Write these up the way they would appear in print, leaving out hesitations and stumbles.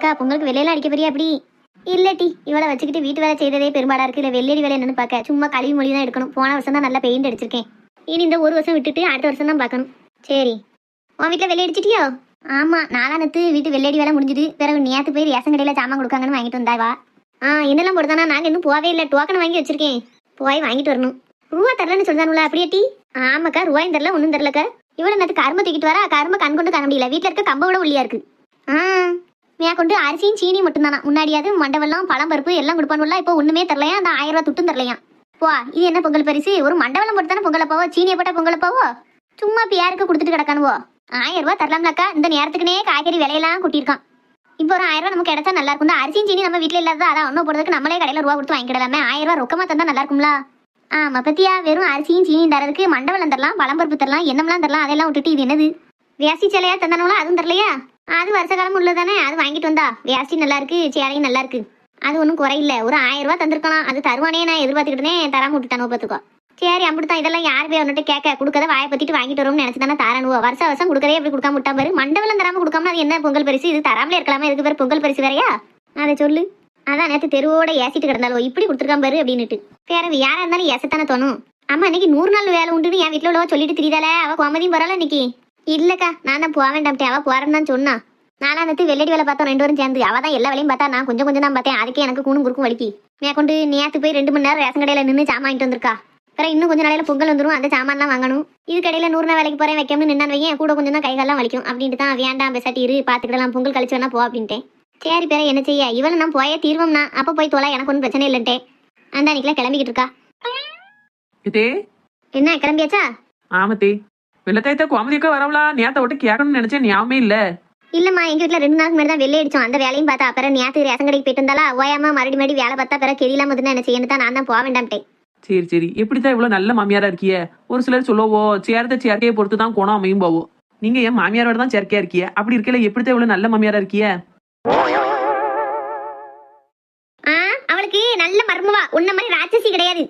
என்னக்கா பொங்கலுக்கு வெளியெல்லாம் அடிக்க போறியா அப்படி? இல்லட்டி இவளை வச்சுக்கிட்டு வீட்டு வேலை செய்ததே பெரும்பாடா இருக்கு. இல்லை வெள்ளடி வேலை என்னன்னு பார்க்க சும்மா கழுவி மொழி தான் எடுக்கணும். போன வருஷம் தான் நல்லா பெயிண்ட் அடிச்சிருக்கேன். இனி இந்த ஒரு வருஷம் விட்டுட்டு அடுத்த வருஷம் தான் பார்க்கணும். சரி, உன் வீட்டில் வெள்ளை அடிச்சிட்டியோ? ஆமாம், நாளானத்து வீட்டு வெள்ளடி வேலை முடிஞ்சுது. பிறகு நேற்று போய் ரேஷன் கடையில் சாமான் கொடுக்காங்கன்னு வாங்கிட்டு வந்தாவா. என்னெல்லாம் போடுதானா? நாங்கள் இன்னும் போவே இல்லை. டோக்கன் வாங்கி வச்சிருக்கேன், போய் வாங்கிட்டு வரணும். ரூபா தரலன்னு சொல்றானுல அப்படியாட்டி? ஆமாக்கா, ரூபாயும் தரல ஒன்றும் தரலக்கா. இவ்வளோ நேற்று கரும்பு தூக்கிட்டு வரா, கரும்பு கண் கொண்டு காண முடியல. வீட்டில் இருக்க கம்ப விட ஒல்லியா இருக்கு. கொண்டு அரிசியும் சீனி மட்டும்தானா? முன்னாடியாவது மண்டவெல்லாம் பழம் பருப்பு எல்லாம் கொடுப்பானுல. இப்போ ஒண்ணுமே தரலையா. அந்த 1000 ரூபா துட்டும் தரலையா. போ, இது என்ன பொங்கல் பரிசு? ஒரு மண்டவெல்லாம் போட்டு தானே பொங்கலை போவோ, சீனியை போட்டா பொங்கலை போவோ. சும்மா இப்போ யாருக்கு கொடுத்துட்டு கிடக்கானுவோ? 1000 ரூபா தரலாம்லக்கா. இந்த நேரத்துக்குனே காய்கறி விலையெல்லாம் கூட்டியிருக்கான். இப்போ ஒரு 1000 ரூபா நமக்கு கிடைச்சா நல்லா இருக்கும். இந்த அரிசியும் சீனி நம்ம வீட்டில் இல்லாத அதான் ஒன்றும் போடுறதுக்கு நம்மளே கடையில் ரூபா கொடுத்து வாங்கிக்கிடலாமே. 1000 ரூபா ரொக்கமா தந்தா நல்லா இருக்கும்ல. ஆமா பத்தியா, வெறும் அரிசியும் சீனியும் தரதுக்கு மண்டவெல்லாம் தரலாம், பழம்பருப்பு தரலாம், என்னமெல்லாம் தரலாம். அதெல்லாம் விட்டுட்டு இது என்னது வேசி சேலையா தந்தானோல? அதுவும் தரலையா? அது வருஷ காலம் உள்ளதானே, அது வாங்கிட்டு வந்தா. வேஷ்டி நல்லா இருக்கு, சேலையும் நல்லா இருக்கு, அது ஒன்றும் குறையில்ல. ஒரு 1000 ரூபா தந்திருக்கலாம். அது தருவானே நான் எதிர்பார்த்துக்கிட்டே தராம விட்டுட்டானோ பார்த்துக்கோ. சரி அப்படித்தான். இதெல்லாம் யார் போய் வந்துட்டு கேட்க கொடுக்கறத வாயை பத்திட்டு வாங்கிட்டு வரும்னு நினைச்சு தானே தரானுவோ. வருஷம் கொடுக்கறே அப்படி கொடுக்காம விட்டா பாரு. மண்டவெல்லாம் தராம கொடுக்காம அது என்ன பொங்கல் பரிசு? இது தராமலே இருக்கலாமா? இதுக்கு பேர் பொங்கல் பரிசு வேறையா? அதை சொல்லு. அதான் நேற்று தெருவோட ஏசிட்டு கிடந்தாலோ இப்படி கொடுத்துருக்கான் பாரு அப்படின்னுட்டு. வேற யாரா இருந்தாலும் ஏசத்தானே தோணும். அம்மா இன்னைக்கு 100 நாள் வேலை உண்டுன்னு என் வீட்டில் உள்ளவா சொல்லிட்டு தெரியுதால. அவ கோமதியும் பரவாயில்ல இன்னைக்கு. இல்லக்கா, நான் தான் போக வேண்டாம். அவ போறேன்னு தான் சொன்னா. நாளானத்து வெள்ளடி வேலை பார்த்தோம் 2 பேரும் சேர்ந்து. அவ தான் எல்லா வேலையும் பார்த்தா, நான் கொஞ்சம் தான் பார்த்தேன். அதுக்கே எனக்கு கூணும் குறுக்கும் வலிக்கு. கொண்டு நேற்று போய் 2 மணி நேரம் ரேஷன் கடையில் நின்று சாமான் வாங்கிட்டு வந்திருக்கா. அப்புறம் இன்னும் கொஞ்சம் நாளையில பொங்கல் வந்துடும், அந்த சாமான்லாம் வாங்கணும். இது கடையில் 100 நாள் வேலைக்கு போறேன் வைக்கணும்னு நின்னான் வையன், கூட கொஞ்சம் தான் கைகாலெல்லாம் வலிக்கும் அப்படின்ட்டு தான் வேண்டாம் பெசாட்டி இரு பார்த்துக்கிடலாம், பொங்கல் கழிச்சு வேணா போ அப்படின்ட்டேன். சரி பேர என்ன செய்ய, இவளை நான் போயே தீர்வம்னா அப்போ போய் தோலை, எனக்கு ஒன்றும் பிரச்சனை இல்லைன்ட்டே. அந்த அன்னைக்கெல்லாம் கிளம்பிக்கிட்டு இருக்கா. என்ன கிளம்பியாச்சா? ஆமத்தே, வெள்ளத்தாயத்த கோமதிக்கா வரவளா? நேத்த விட்டு கேட்கணும்னு நினைச்சேன், ஞாபகமே இல்ல. இல்லம்மா, எங்க வீட்டுல 2 நாளுக்கு முன்னாடி தான் வெள்ளை அடிச்சோம். அந்த வேலையும் பார்த்தா அப்புறம் நேற்று ரேஷன் கடைக்கு போயிட்டு இருந்தாலா, ஓயாம மறுபடியும் வேலை பார்த்தா பிறகு கெதிலாம வந்து என்ன செய்யணும் தான் நான் தான் போக வேண்டாம்ட்டேன். சரி சரி, எப்படித்தான் இவ்வளவு நல்ல மாமியாரா இருக்கிய? ஒரு சிலர் சொல்லவோ சேர்த்த சேர்க்கையை பொறுத்து தான் குணம் அமையும் போவோ. நீங்க என் மாமியாரோட தான் சேர்க்கையா இருக்கிய. அப்படி இருக்கல எப்படித்தான் இவ்வளவு நல்ல மாமியாரா இருக்கிய? அவளுக்கு நல்ல மர்மவா, உன்ன மாதிரி ராட்சசி கிடையாது,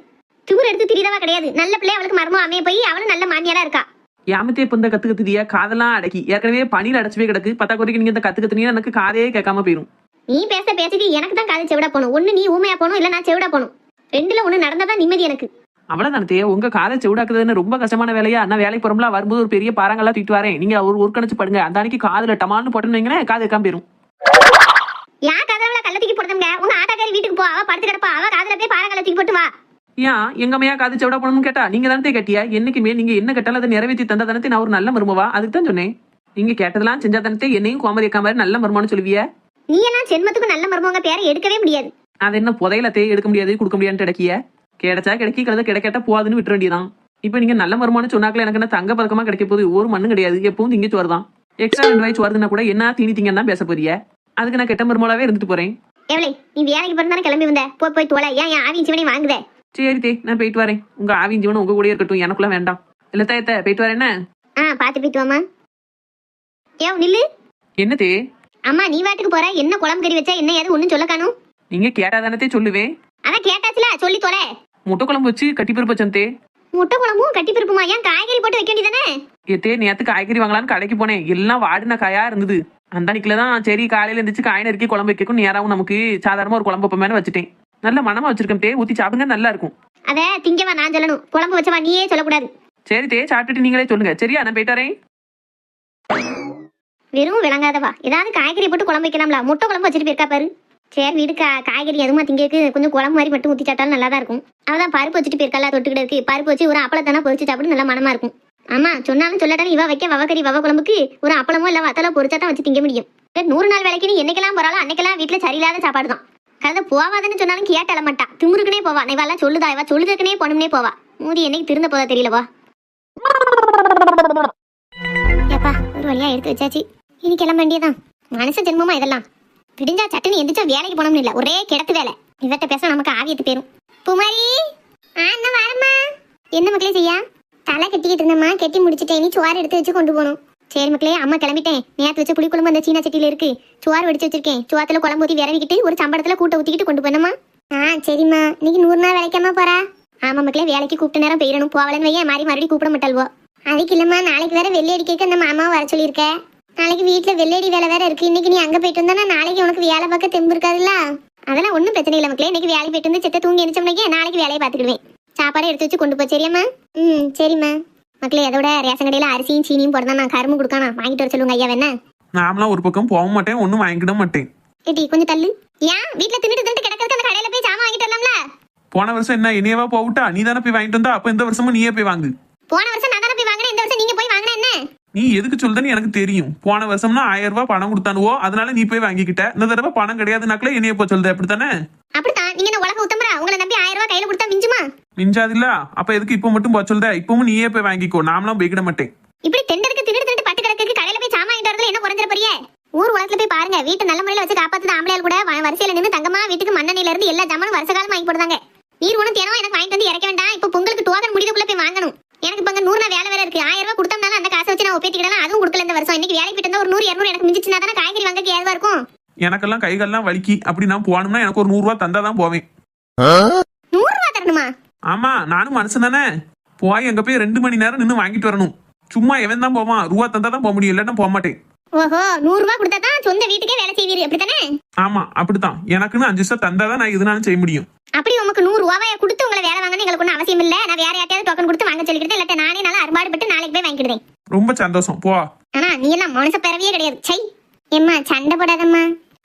திமிர் எடுத்து திரிதவா கிடையாது. நல்ல பிள்ளை அவளுக்கு மர்மம் அமைய போய் அவளும் நல்ல மாமியாரா இருக்கா. யாமத்தே இப்ப இந்த கத்துக்கத்திரியா? காதெல்லாம் அடக்கி ஏற்கனவே பணியில அடைச்சவே கிடக்கு. பத்தா குறைக்கு நீங்க இந்த கத்துக்கத்தினீங்க, எனக்கு காதே கேட்காம போயிரும். நீ பேச பேசிட்டு எனக்கு தான் காது செவிடா போகணும். ஒண்ணு நீ ஊமையா போகணும், இல்ல நான் செவிடா போகணும். 2ல ஒண்ணு நடந்தாதான் நிம்மதி எனக்கு. அவ்வளவுதானே, உங்க காதை செவிடாக்குறதுன்னு ரொம்ப கஷ்டமான வேலையா? நான் வேலைக்கு போறோம்ல, வரும்போது ஒரு பெரிய பாறாங்கெல்லாம் தூக்கிட்டு வரேன். நீங்க ஒரு கணச்சு படுங்க. அந்த அன்னைக்கு காதுல டமால்னு போட்டோன்னு வைங்களேன், காது கேட்காம போயிரும். யா கதவுல கள்ள தூக்கி போடுங்க. உங்க ஆட்டாக்காரி வீட்டுக்கு போ, அவ படுத்து கிடப்பா. அவ காதுல போய் பாறாங்கல்ல தூக்கி போட்டு வா. ஏன் எங்கம்மையா காது செவிடா போடணும்னு கேட்டா நீங்க தானே கேட்டியா? என்னைக்குமே நீங்க என்ன கேட்டாலும் அதை நிறைவேற்றி தந்தா தானே நான் ஒரு நல்ல மருமவா. அதுக்கு தான் சொன்னேன். நீங்க கேட்டதெல்லாம் செஞ்சா தானே என்னையும் கோமதி அக்கா மாதிரி நல்ல மருமான்னு சொல்லுவிய. நீ எல்லாம் ஜென்மத்துக்கு நல்ல மருமவங்க பேரை எடுக்கவே முடியாது. அது என்ன புதையில எடுக்க முடியாது, கொடுக்க முடியாதுன்னு கிடைக்கிய? கிடைச்சா கிடைக்கி, கலத கிடைக்கட்ட போகாதுன்னு விட்டுற வேண்டியதான். இப்ப நீங்க நல்ல மருமானு சொன்னாக்கல, எனக்கு என்ன தங்க பதக்கமா கிடைக்க போகுது? ஒரு மண்ணும் கிடையாது. எப்பவும் திங்க சோறுதான். எக்ஸ்ட்ரா 2 வயசு வருதுன்னா கூட என்ன தீனி திங்கன்னு தான் பேச போறிய. அதுக்கு நான் கெட்ட மருமாவே இருந்துட்டு போறேன். எவளே, நீ வேலைக்கு போறதானே கிளம்பி வந்த, போய் தோலை. ஏன் ஆவி சிவனை வாங்குதே? சரி தே, நான் போயிட்டு வரேன். உங்க ஆவின் ஜீவனம் உங்க கூட இருக்கட்டும், எனக்குள்ள வேண்டாம். இல்ல தாயத்த போயிட்டு வரேன். என்ன பாத்து போயிட்டு வாமா. நில்லு. என்ன தே? அம்மா நீ வாட்டுக்கு போற, என்ன குழம்பு கறி வச்சா என்ன ஏது ஒண்ணும் சொல்ல காணும். நீங்க கேட்டாதானே சொல்லுவேன். அதான் கேட்டாச்சுல, சொல்லி தொலை. முட்டை குழம்பு வச்சு கட்டி பருப்பு வச்சே. முட்டை குழம்பும் கட்டி பருப்புமா? ஏன் காய்கறி போட்டு வைக்க வேண்டியதானே? ஏத்தே, நேத்து காய்கறி வாங்கலான்னு கடைக்கு போனேன். எல்லாம் வாடின காயா இருந்தது. அந்த அன்னைக்குலதான் சரி காலையில இருந்துச்சு காய் நறுக்கி குழம்பு வைக்கும் நேராவும் நமக்கு சாதாரணமா ஒரு குழம்பு வைப்ப வச்சுட்டேன். நல்ல மனமா வச்சிருக்கேன் தே, ஊத்தி சாப்பிடுங்க, நல்லா இருக்கும். அத திங்கவா நான் சொல்லணும், குழம்பு வச்சவா நீயே சொல்லக்கூடாது. சரி தே, சாப்பிட்டுட்டு நீங்களே சொல்லுங்க. சரியா, நான் போயிட்டு வரேன். வெறும் விளங்காதவா, ஏதாவது காய்கறி போட்டு குழம்பு வைக்கலாம்ல. முட்டை குழம்பு வச்சுட்டு போயிருக்கா பாரு. சரி வீடு காய்கறி எதுமா திங்கக்கு கொஞ்சம் குழம்பு மாதிரி மட்டும் ஊற்றி சாப்பிட்டாலும் நல்லா தான் இருக்கும். அவதான் பருப்பு வச்சுட்டு போயிருக்கா, தொட்டுக்கிட்டு இருக்கு. பருப்பு வச்சு ஒரு அப்பளத்தானா பொரிச்சு சாப்பிட்டு நல்லா மனமா இருக்கும். ஆமா சொன்னாலும் சொல்லட்டாலும் இவ வைக்க வவக்கறி வவ குழம்புக்கு ஒரு அப்பளமோ இல்ல வத்தலோ பொரிச்சா தான் வச்சு திங்க முடியும். 100 நாள் வேலைக்கு நீ என்னைக்கெல்லாம் போறாலும் அன்னைக்கெல்லாம் வீட்டுல சரியில்லாத சாப்பாடு தான். கலந்து போவாதுன்னு சொன்னாலும் கேட்டல மாட்டா, திமுருக்குனே போவா. இவெல்லாம் சொல்லுதா, இவ சொல்லுதற்குனே போனும்னே போவா. மூதி என்னைக்கு திருந்த போதா தெரியலவா. ஏப்பா ஒரு வழியா எடுத்து வச்சாச்சு, இனி கிளம்ப வேண்டியதான். மனச ஜென்மமா இதெல்லாம். விடிஞ்சா சட்டுன்னு எந்திரிச்சா வேலைக்கு போனோம்னு இல்ல, ஒரே கிடத்து வேலை. இவட்ட பேச நமக்கு ஆவியத்து பேரும். பூமாரி வரமா? என்ன மக்களே செய்யா? தலை கட்டிக்கிட்டு இருந்தம்மா, கட்டி முடிச்சுட்டேன். நீ சோறு எடுத்து வச்சு கொண்டு போகணும். சரி மக்களே, அம்மா கிளம்பிட்டேன். நேற்று வச்ச புளி குழம்பு அந்த சீனா சட்டியில இருக்கு. சோறு வடிச்சு வச்சிருக்கேன். சோத்துல குழம்பு ஊற்றி விரவிக்கிட்டு ஒரு சம்பளத்துல கூட்ட ஊத்திக்கிட்டு கொண்டு போனோமா. சரிம்மா. இன்னைக்கு 100 நாள் வேலைக்காம போறா? ஆமா மக்களே, வேலைக்கு கூப்பிட்ட நேரம் போயிடணும். போவலன்னு வையன் மறுபடியும் கூப்பிட மாட்டாள்வோ. அதுக்கு இல்லம்மா, நாளைக்கு வேற வெள்ளி அடிக்க அந்த மாமாவை வர சொல்லியிருக்க. நாளைக்கு வீட்டுல வெள்ளேடி வேலை வேற இருக்கு. இன்னைக்கு நீ அங்க போயிட்டு வந்தா நாளைக்கு உனக்கு வேலை பார்க்க தெம்பு இருக்காதுல்ல. அதெல்லாம் ஒன்றும் பிரச்சனை இல்லை மக்களே. இன்னைக்கு வேலைக்கு போயிட்டு வந்து செத்த தூங்கி எரிச்சோம்னாக்கே நாளைக்கு வேலையை பார்த்துக்கிடுவேன். சாப்பாடு எடுத்து வச்சு கொண்டு போ சரியாம்மா? சரிம்மா. மக்களே அதோட ரேஷன் கடையில் அரிசியும் சீனியும் போடுறதா நான் கரும்பு கொடுக்கானா வாங்கிட்டு வர சொல்லுங்க ஐயா வேணா. நாமளாம் ஒரு பக்கம் போக மாட்டேன், ஒன்றும் வாங்கிக்கிட மாட்டேன். ஏடி கொஞ்சம் தள்ளு. ஏன் வீட்டுல தின்னுட்டு கிடக்கிறதுக்கு அந்த கடையில போய் சாமான் வாங்கிட்டு வரலாம்ல? போன வருஷம் என்ன என்னையவா போவிட்டா? நீ தானே போய் வாங்கிட்டு வந்தா, அப்ப இந்த வருஷமும் நீயே போய் வாங்கு. போன வருஷம் நான் தானே போய் வாங்கினேன், இந்த வருஷம் நீங்க போய் வாங்கினா என்ன? நீ எதுக்கு சொல்லுன்னு எனக்கு தெரியும். போன வருஷம்னா 1000 ரூபாய் பணம் கொடுத்தானுவோ, அதனால நீ போய் வாங்கிக்கிட்ட. இந்த தடவை பணம் கிடையாதுனாக்கல என்னைய போய் சொல்லுது, அப்படித்தானே? அப்படித்தான். நீங்க என்ன உலக உத்தமரா? உங்களை நம்பி 1000 ரூபாய் கையில கொடுத்தா மிஞ்சுமா? மிஞ்சாதில்ல. அப்ப எதுக்கு இப்ப மட்டும் போய் சொல்லுத? இப்பவும் நீயே போய் வாங்கிக்கோ, நாமளாம் போய்கிட மாட்டேன். இப்படி தின்னுட்டு பட்டு கிடக்கு கடையில போய் சாமான் வாங்கிட்டு வரதுல என்ன குறைஞ்சிட போறியே? ஊர் உலகத்துல போய் பாருங்க, வீட்டை நல்ல முறையில வச்சு காப்பாத்துது ஆம்பளையால் கூட வரிசையில நின்று தங்கமா வீட்டுக்கு மண்ணெண்ணில இருந்து எல்லா ஜாமானும் வருஷ காலம் வாங்கி போடுறாங்க. நீர் ஒண்ணும் தினம் எனக்கு வாங்கிட்டு வந்து இறக்க வேண்டாம். இப்ப பொங்கலுக்கு டோக்கன் முடிவுக்குள்ள போய் வாங்கணும். எனக்கு இப்ப 100 நாள் வேலை வேற இருக்கு. 1000 ரூபாய் கொடுத்தோம்னால அந்த காசை வச்சு நான் ஒப்பேத்திக்கிடலாம். அதுவும் கொடுக்கல இந்த வருஷம். இன்னைக்கு வேலைக்கு போயிட்டு ஒரு 100 200 எனக்கு மிஞ்சிச்சுனா தானே காய்கறி வாங்க ஏதுவா இருக்கும். எனக்கெல்லாம் கைகள்லாம் வலிக்கி. அப்படி நான் போகணும்னா எனக்கு ஒரு 100 ரூபாய் தந்தாதான் போவேன். 100 ரூபாய் தரணுமா? ஆமா, நானும் மனுஷன் தானே. போய் எங்க போய் 2 மணி நேரம் நின்று வாங்கிட்டு வரணும். சும்மா எவன் தான் போவான்? ரூபா தந்தா தான் போக முடியும், இல்லன்னா போக மாட்டேன். ஓஹோ, 100 ரூபாய் கொடுத்தா தான் சொந்த வீட்டுக்கே வேலை செய்வீரு அப்படித்தானே? ஆமா அப்படித்தான். எனக்குன்னு 5 வருஷம் தந்தாதான் நான் எதுனாலும் செய்ய முடியும். அப்படி உங்களுக்கு 100 ரூபாயை கொடுத்து உங்களை வேலை வாங்கணும் எங்களுக்கு ஒன்றும் அவசியம் இல்ல. நான் வேற யார்ட்டையாவது டோக்கன் கொடுத்து வாங்க சொல்லிக்கிட்டு இல்லாட்ட நானே நல்லா அறுபாடுபட்டு நாளைக்கு போய் வாங்கிடுறேன். ரொம்ப சந்தோஷம், போ. ஆனா நீ எல்லாம் மனுஷ பிறவியே கிடையாது. சை எம்மா சண்டை போடாதம்மா.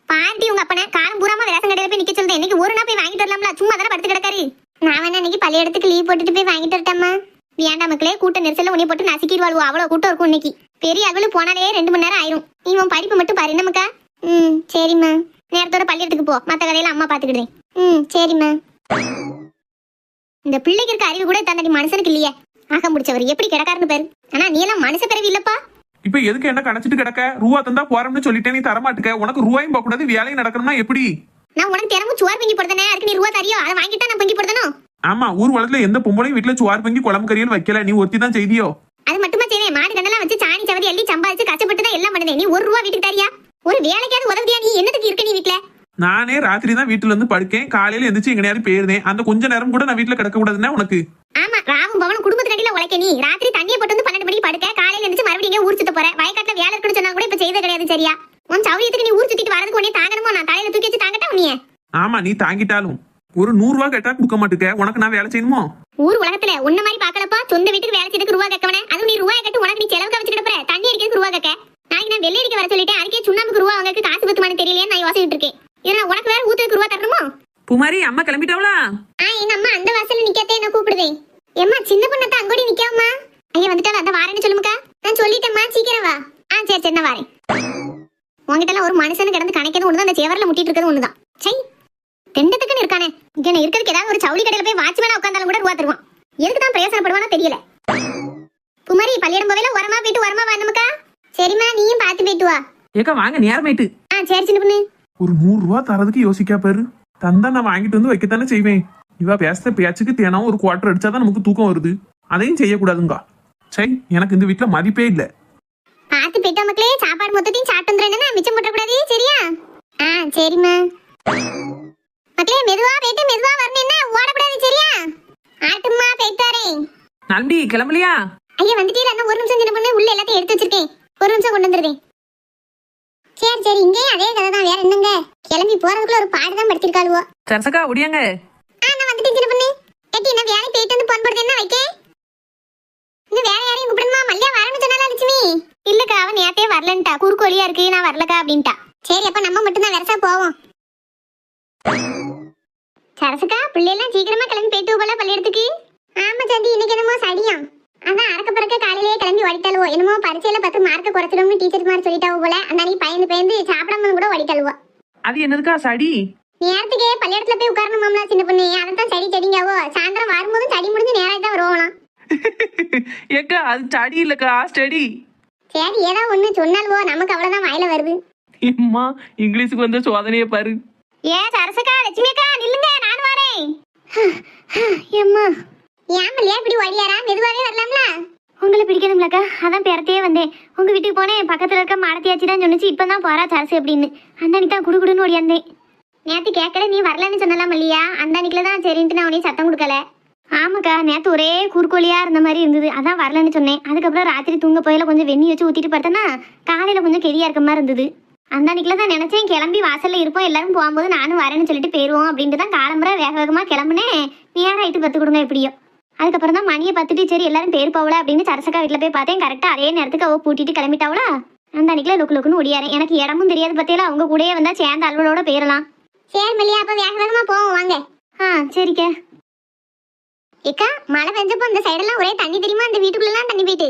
பாட்டி உங்க அப்பனை காலம் பூராம ரேஷன் கடையில போய் நிக்க சொல்லுது. இன்னைக்கு ஒரு நாள் போய் வாங்கிட்டு வரலாம்ல? சும்மா தானே படுத்து கிடக்காரு. நான் வேணா இன்னைக்கு பள்ளியிடத்துக்கு லீவ் போட்டுட்டு போய் வாங்கிட்டு வரட்டம்மா? வேண்டாம் மக்களே, கூட்ட நெரிசல்ல உன்னை போட்டு நசுக்கிடுவாளுவோ. அவ்வளவு கூட்டம் இருக்கும் இன்னைக்கு. பெரிய அளவு போனாலே 2 மணி நேரம் ஆயிரும். நீ உன் படிப்பு மட்டும் பாரு என்னமுக்கா? சரிம்மா. நேரத்தோட பள்ளியிடத்துக்கு போ, மத்த கதையில அம்மா பாத்துக்கிடுறேன். சரிம்மா. இந்த பிள்ளைக்கு இருக்க அறிவு கூட தந்தடி மனுஷனுக்கு இல்லையே. ஆக முடிச்சவர் எப்படி கிடக்காருன்னு பேரு. ஆனா நீ எல்லாம் மனுஷ பிறவி இல்லப்பா. இப்ப எதுக்கு என்ன கணச்சிட்டு கிடக்க? ரூபா தந்தா போறோம்னு சொல்லிட்டே நீ தரமாட்டுக்க. உனக்கு ரூபாயும் போக கூடாது, வேலையும் நடக்கணும்னா எப்படி? நான் உனக்கு தினமும் சுவார் பொங்கி போடுறேனே, அதுக்கு நீ ரூபா தரியோ? அதை வாங்கிட்டா நான் பொங்கி போடுறணும். ஆமா, ஊர் உலகத்துல எந்த பொம்பளையும் வீட்டுல சுவார் பொங்கி குழம்பு கறியல் வைக்கல. நீ ஒருத்தி தான் செய்தியோ? அது மட்டுமா செய்வேன்? மாடு கண்ணெல்லாம் வச்சு சாணி சவதி எள்ளி சம்பாதிச்சு கஷ்டப்பட்டு தான் எல்லாம் பண்ணுதே. நீ 1 ரூபா வீட்டுக்கு தரியா? ஒரு வேலைக்காவது உதவியா? நீ என்னத்துக்கு இருக்க நீ வீட்டுல? நானே ராத்திரி தான் வீட்டுல இருந்து படுக்கேன். காலையில எந்திரிச்சு எங்க நேரம் போயிருந்தேன். அந்த கொஞ்ச நேரம் கூட நான் வீட்டுல கிடக்க கூடாதுன்னா உனக்கு? ஆமா, ராவும் பவனும் குடும்பத்துக்கு அடியில உழைக்க. நீ ராத்திரி தண்ணியை போட்டு வந்து 12 மணிக்கு படுக்க, காலையில எந்திரிச்சு மறுபடியும் ஊர் சுத்த போற. வயக்காட்டுல வேலை இருக்குன்னு சொன்னா கூட இப்ப செய்த கிடையாது சரியா? உன் சௌரியத்துக்கு நீ ஊர் சுத்திட்டு வரதுக்கு உடனே தாங்கணுமோ? நான் தலையில தூக்கி வச்சு தாங்கட்டா உன்னைய? ஆமா, நீ தாங்கிட்டாலும் ஒரு 100 ரூபாய் கேட்டா கொடுக்க மாட்டுக்க. உனக்கு நான் வேலை செய்யணுமோ? ஊர் உலகத்துல உன்ன மாதிரி பாக்கலப்பா. சொந்த வீட்டுக்கு வேலை செய்யறதுக்கு ரூபா கேட்கவனே. அதுவும் நீ ரூபாய் கட்டு உனக்கு நீ செலவுக்கு வச்சுக்கிட்டு போற. தண்ணி அடிக்கிறதுக்கு ரூபா கேட்க. நாளைக்கு நான் வெள்ளை அடிக்க வர சொல்லிட்டேன். அதுக்கே சுண்ணாம்புக்கு ரூபா உங்களுக்கு காசு பத்துமானு தெரியலையே நான் யோசிச்சுட்டு இருக்கேன். இதுல உனக்கு வேற ஊத்துக்கு ரூபா தரணுமோ? குமாரி, அம்மா கிளம்பிட்டாவளா? எங்க அம்மா அந்த வாசல்ல நிக்கத்தே என்ன கூப்பிடுதேன். எம்மா சின்ன பொண்ணத்தை அங்கோடி நிக்காமமா? ஐயா வந்துட்டால அந்த வாரேன்னு சொல்லுமுக்கா. நான் சொல்லிட்டேம்மா, சீக்கிரம் வா. சரி நான் வாரேன். உங்ககிட்ட ஒரு மனுஷனு கிடந்து கணக்கிறது ஒண்ணுதான், அந்த சேவரில் முட்டிட்டு இருக்கிறது ஒண்ணுதான். சை தெண்டத்துக்குன்னு இருக்கானே. இங்க இருக்கிறதுக்கு ஏதாவது ஒரு சவுளி கடையில போய் வாட்ச்மேனா உட்காந்தாலும் கூட ரூபா தருவான். எதுக்கு தான் பிரயோசனப்படுவானோ தெரியல. குமாரி பள்ளியிடம் போவேல உரமா போயிட்டு வரமா வேணுமுக்கா? சரிம்மா, நீயும் பார்த்து போயிட்டு வா. ஏக்கா வாங்க, நேரமாயிட்டு. சரி சின்ன பொண்ணு. ஒரு 100 ரூபாய் தரதுக்கு யோசிக்கா பாரு. தந்தா நான் வாங்கிட்டு வந்து வைக்கத்தானே செய்வேன். இவ பேசுற பேச்சுக்கு தினம் ஒரு குவார்டர் அடிச்சாதான் நமக்கு தூக்கம் வருது. அதையும் செய்யக்கூடாதுங்கா. சை, எனக்கு இந்த வீட்டுல மதிப்பே இல்ல. பார்த்து போயிட்டா மக்களே. சாப்பாடு மொத்தத்தையும் சாப்பிட்டு வந்துடுறேன்னா மிச்சம் போட்டக்கூடாது சரியா? சரிம்மா. மக்களே மெதுவா போயிட்டு மெதுவா வரணும், என்ன ஓடக்கூடாது சரியா? ஆட்டுமா போயிட்டாரே. நம்பி கிளம்பலையா? ஐயா வந்துட்டே இன்னும் ஒரு நிமிஷம் சின்ன பொண்ணு. உள்ள எல்லாத்தையும் எடுத்து வச்சிருக்கேன், ஒரு நிமிஷம் கொண்டு வந்துடுறேன். சரி இங்கே அதே கதை தான். வேற என்னங்க? கிளம்பி போறதுக்குள்ள ஒரு பாடு தான் படுத்திருக்காளுவோ. சரசக்கா ஒடியாங்க. நான் வந்துட்டேன் சின்ன பொண்ணு. கேட்டி நான் வேலைக்கு போயிட்டு வந்து போன் போடுறது என்ன வைக்க? இன்னும் வேற யாரையும் கூப்பிடணுமா? மல்லியா வரணும்னு சொன்னால லட்சுமி. இல்லக்கா, அவன் நேத்தே வரலன்ட்டா. குறுக்கு வழியா இருக்கு, நான் வரலக்கா அப்படின்ட்டா. சரி அப்ப நம்ம மட்டும் தான் வெரசா போவோம். சரசுக்கா பிள்ளைலாம் சீக்கிரமா கிளம்பி போயிட்டு போல பள்ளியிடத்துக்கு. ஆமா சந்தி, இன்னைக்கு என்னமோ சடியாம். அதான் அறக்க பறக்க காலையிலேயே கிளம்பி ஓடிட்டாளுவோ. என்னமோ பரீட்சையில 10 மார்க்க குறைச்சிடும்னு டீச்சர் மாதிரி சொல்லிட்டாவோ போல. அந்த அன்னைக்கு பயந்து சாப்பிடாம கூட ஓடிட்டாளுவோ. அது என்னதுக்கா சடி? நேரத்துக்கே பள்ளியிடத்துல போய் உட்காரணுமாம்ல சின்ன பொண்ணு. அதைத்தான் செடிங்காவோ. சாயந்தரம் வரும்போதும் சடி முடிஞ்சு நேரம் தான் வருவோம். ஏக்கா அது சடி இல்லக்கா, ஸ்டடி. சரி ஏதோ ஒண்ணு சொன்னால்வோ, நமக்கு அவ்வளவுதான் வாயில வருது. அம்மா இங்கிலீஷுக்கு வந்த சோதனையை பாரு. சரசக்கா லட்சுமி அக்கா நில்லுங்க, நான் வரேன். அம்மா ஏமல்லையா இப்படி ஓடியாரா? மெதுவாவே வரலாம்ல? உங்களை பிடிக்கணும்லக்கா, அதான் பெறத்தையே வந்தேன். உங்க வீட்டுக்கு போனேன். பக்கத்துல இருக்க மாடத்தியாச்சி தான் சொன்னிச்சு இப்பதான் போறா சரசு அப்படின்னு. அந்த அன்னைக்கு தான் குடுக்குடுன்னு ஓடியாந்தேன். நேற்று கேட்கல, நீ வரலன்னு சொன்னலாம் இல்லையா? அந்த அன்னைக்குல தான் சரின்ட்டு நான் உடனே சத்தம் கொடுக்கல. ஆமாக்கா, நேற்று ஒரே குறுக்கோலியா இருந்த மாதிரி இருந்தது, அதான் வரலன்னு சொன்னேன். அதுக்கப்புறம் ராத்திரி தூங்க போயில கொஞ்சம் வெந்நி வச்சு ஊத்திட்டு பார்த்தேன்னா காலையில கொஞ்சம் கெதியா இருக்க மாதிரி இருந்தது. அந்த அன்னைக்குல தான் நினைச்சேன் கிளம்பி வாசல்ல இருப்போம், எல்லாரும் போகும்போது நானும் வரேன்னு சொல்லிட்டு போயிருவோம் அப்படின்ட்டு தான் காலம்புற வேக வேகமா கிளம்புனேன். நேரம் ஆயிட்டு பத்து கொடுங்க எப்படியோ. அதுக்கப்புறம் தான் மணியை பார்த்துட்டு சரி எல்லாரும் பேர் போகல அப்படின்னு சரசக்கா வீட்டில் போய் பார்த்தேன். கரெக்டாக அதே நேரத்துக்கு அவ பூட்டிட்டு கிளம்பிட்டாவளா. அந்த அன்னைக்குல லுக்கு லுக்குன்னு ஒடியாரேன். எனக்கு இடமும் தெரியாது பத்தியில, அவங்க கூடயே வந்தா சேர்ந்த அலுவலோட போயிடலாம். சரி மல்லியா, அப்ப வேக வேகமா போவோம் வாங்க. சரிக்கா. ஏக்கா, மழை பெஞ்சப்போ இந்த சைடெல்லாம் ஒரே தண்ணி தெரியுமா? அந்த வீட்டுக்குள்ளலாம் தண்ணி போயிட்டு.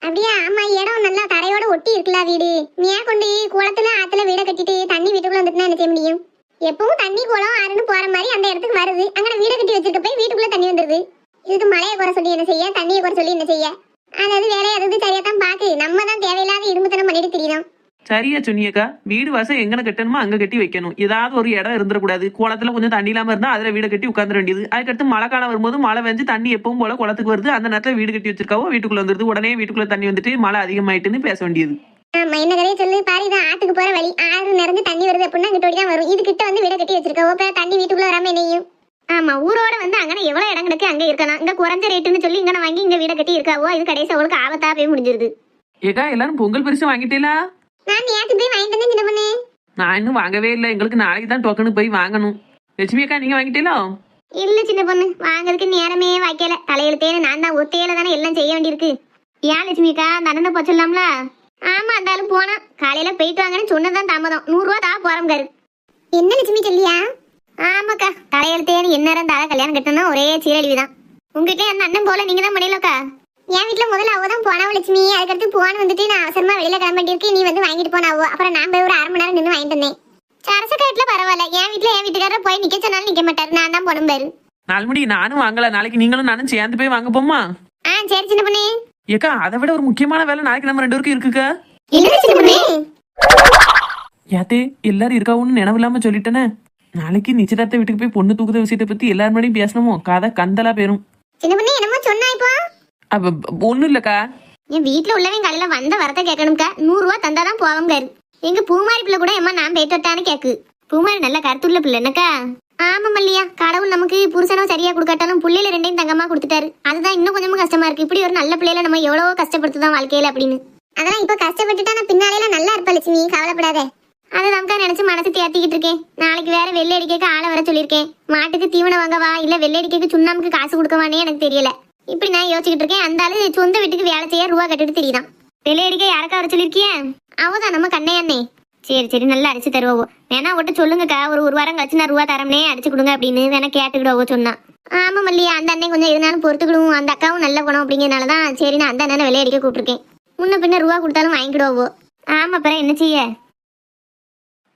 அப்படியா? ஆமா, இடம் நல்லா தரையோட ஒட்டி இருக்குல்ல வீடு. ஏன் கொண்டு குளத்துல ஆத்துல வீடை கட்டிட்டு தண்ணி வீட்டுக்குள்ள வந்துட்டுனா என்ன செய்ய முடியும்? எப்பவும் தண்ணி குளம் ஆறுன்னு போற மாதிரி அந்த இடத்துக்கு வருது. அங்கே வீடை கட்டி வச்சிருக்க போய் வீட்டுக்குள்ள தண்ணி வந்துருது. இதுக்கு மழையை குறை சொல்லி என்ன செய்ய, தண்ணியை குறை சொல்லி என்ன செய்ய? அதாவது வேலையை அதாவது சரியா தான் பாக்கு, நம்ம தான் தேவையில்லாத இரும்புத்தனம் பண்ணிட்டு தெரியுறோம். சரியா சொன்னியக்கா, வீடு வாசம் எங்கன கட்டணுமோ அங்க கட்டி வைக்கணும். ஏதாவது ஒரு இடம் இருந்துடக்கூடாது. குளத்துல கொஞ்சம் தண்ணி இல்லாம இருந்தா அதுல வீடு கட்டி உட்காந்துட வேண்டியது. அதுக்கடுத்து மழை காலம் வரும்போது மழை வெஞ்சு தண்ணி எப்பவும் போல குளத்துக்கு வருது, அந்த நேரத்துல வீடு கட்டி வச்சிருக்காவோ வீட்டுக்குள்ள வந்துருது. உடனே வீட்டுக்குள்ள தண்ணி வந்துட்டு மழை அதிகமாயிட்டுன்னு பேச வேண்டியது. ஆமா, என்ன கதையை சொல்லு பாரு. இதான் ஆத்துக்கு போற வழி, ஆறு நிறைஞ்சு தண்ணி வருது அப்படின்னா இங்கிட்ட தான் வரும். இது கிட்ட வந்து வீடை கட்டி வச்சிருக்காவோ, இப்ப தண்ணி வீட்டுக்குள்ள வராம என்னையும். ஆமா, ஊரோட வந்து அங்கே எவ்வளவு இடம் கிடக்கு அங்க இருக்கலாம். இங்க குறைஞ்ச ரேட்டுன்னு சொல்லி இங்க வாங்கி இங்க வீடை கட்டி இருக்காவோ, இது கடைசி அவளுக்கு ஆபத்தா போய் முடிஞ்சிருது. ஏக்கா, எல்லாரும் பொங்கல் பரிசு வாங்கிட்டீங்களா? நான் நேத்து போய் வாங்கிட்டு வந்தேன் சின்ன பொண்ணு. நான் இன்னும் வாங்கவே இல்லை. எங்களுக்கு நாளைக்கு தான் டோக்கனு போய் வாங்கணும். லட்சுமி அக்கா, நீங்க வாங்கிட்டீங்களா? இல்ல சின்ன பொண்ணு, வாங்குறதுக்கு நேரமே வைக்கல. தலையெழுத்தேன்னு நான் தான் ஒத்தையில தானே எல்லாம் செய்ய வேண்டியிருக்கு. ஏன் லட்சுமி அக்கா, அந்த அண்ணனை போச்சிடலாம்ல? ஆமா, அந்த ஆளு போனா காலையில போயிட்டு வாங்கன்னு சொன்னதான் தாமதம். 100 ரூபா தான் போறோம்காரு. என்ன லட்சுமி சொல்லியா? ஆமாக்கா, தலையெழுத்தேன்னு எந்நேரம் தலை கல்யாணம் கட்டணும்னா ஒரே சீரழிவுதான். உங்ககிட்ட அந்த அண்ணன் போல நீங்க தான் முடியலக்கா. என் வீட்டுல முதல்ல அவதான் போனாவோ லட்சுமி. அதுக்கடுத்து போன வந்துட்டு நான் அவசரமா வெளியில கிளம்ப வேண்டியிருக்கு, நீ வந்து வாங்கிட்டு போனாவோ. அப்புறம் நான் போய் ஒரு 1/2 மணி நேரம் நின்று வாங்கிட்டு வந்தேன். சரசக்கா வீட்டுல பரவாயில்ல, என் வீட்டுல என் வீட்டுக்காரர் போய் நிக்க சொன்னாலும் நிக்க மாட்டாரு, நான் தான் போன பாரு. நாலுமணி நானும் வாங்கல. நாளைக்கு நீங்களும் நானும் சேர்ந்து போய் வாங்க போமா? சரி சின்ன பொண்ணு. ஏக்கா, அதை விட ஒரு முக்கியமான வேலை நாளைக்கு நம்ம 2 பேருக்கும் இருக்குக்கா. என்ன சின்ன பொண்ணு? யாத்தே, எல்லாரும் இருக்காவுன்னு நினைவு இல்லாம சொல்லிட்டேனே. நாளைக்கு நிச்சயதார்த்த வீட்டுக்கு போய் பொண்ணு தூக்குத விஷயத்தை பத்தி எல்லாரும் முன்னாடியும் பேசணுமோ, கதை கந்தலா போயிரும். சின்ன பொண்ணு என்னமோ சொன்னா இப்போ? ஒண்ணும் இல்லக்கா. என் வீட்டுல உள்ளவன் காலையில வந்த வரத்தை கேட்கணும்க்கா. 100 ரூபா தந்தாதான் போவாங்காரு. எங்க பூமாரி பிள்ளை கூட அம்மா நான் போயிட்டு வட்டான்னு கேக்கு. பூமாரி நல்ல கருத்துள்ள பிள்ளை என்னக்கா? ஆமா மல்லியா, கடவுள் நமக்கு புருஷனோ சரியா கொடுக்காட்டாலும் புள்ளையில 2ஐயும் தங்கமா கொடுத்துட்டாரு. அதுதான் இன்னும் கொஞ்சமும் கஷ்டமா இருக்கு. இப்படி ஒரு நல்ல பிள்ளையில நம்ம எவ்வளவோ கஷ்டப்படுத்துதான் வாழ்க்கையில அப்படின்னு. அதெல்லாம் இப்ப கஷ்டப்பட்டுட்டா நான் பின்னாலே நல்லா இருப்பா லட்சுமி, கவலைப்படாத. அதுதான்க்கா நினைச்சு மனசு தேத்திக்கிட்டு இருக்கேன். நாளைக்கு வேற வெள்ளை அடிக்க ஆளை வர சொல்லியிருக்கேன். மாட்டுக்கு தீவனம் வாங்கவா இல்ல வெள்ளை அடிக்க சுண்ணாமுக்கு காசு கொடுக்கவானே எனக்கு தெரியல. இப்படி நான் யோசிச்சுக்கிட்டு இருக்கேன். அந்த ஆளு சொந்த வீட்டுக்கு வேலை செய்ய ரூபா கட்டிட்டு தெரியுதான். வெள்ளை அடிக்க யாருக்கா வர சொல்லியிருக்கிய? அவதான் நம்ம கண்ணையண்ணே. சரி சரி, நல்லா அடிச்சு தருவோம். வேணா ஒட்டு சொல்லுங்கக்கா, ஒரு வாரம் கழிச்சு நான் ரூபா தரம்னே அடிச்சு கொடுங்க அப்படின்னு வேணா கேட்டுக்கிடுவோ சொன்னா. ஆமா மல்லியா, அந்த அண்ணன் கொஞ்சம் எதுனாலும் பொறுத்துக்கிடுவோம். அந்த அக்காவும் நல்ல குணம் அப்படிங்கிறனாலதான் சரி நான் அந்த அண்ணனை வெள்ளை அடிக்க கூப்பிட்டுருக்கேன். முன்ன பின்ன ரூபா கொடுத்தாலும் வாங்கிக்கிடுவோ. ஆமா, பிற என்ன செய்ய?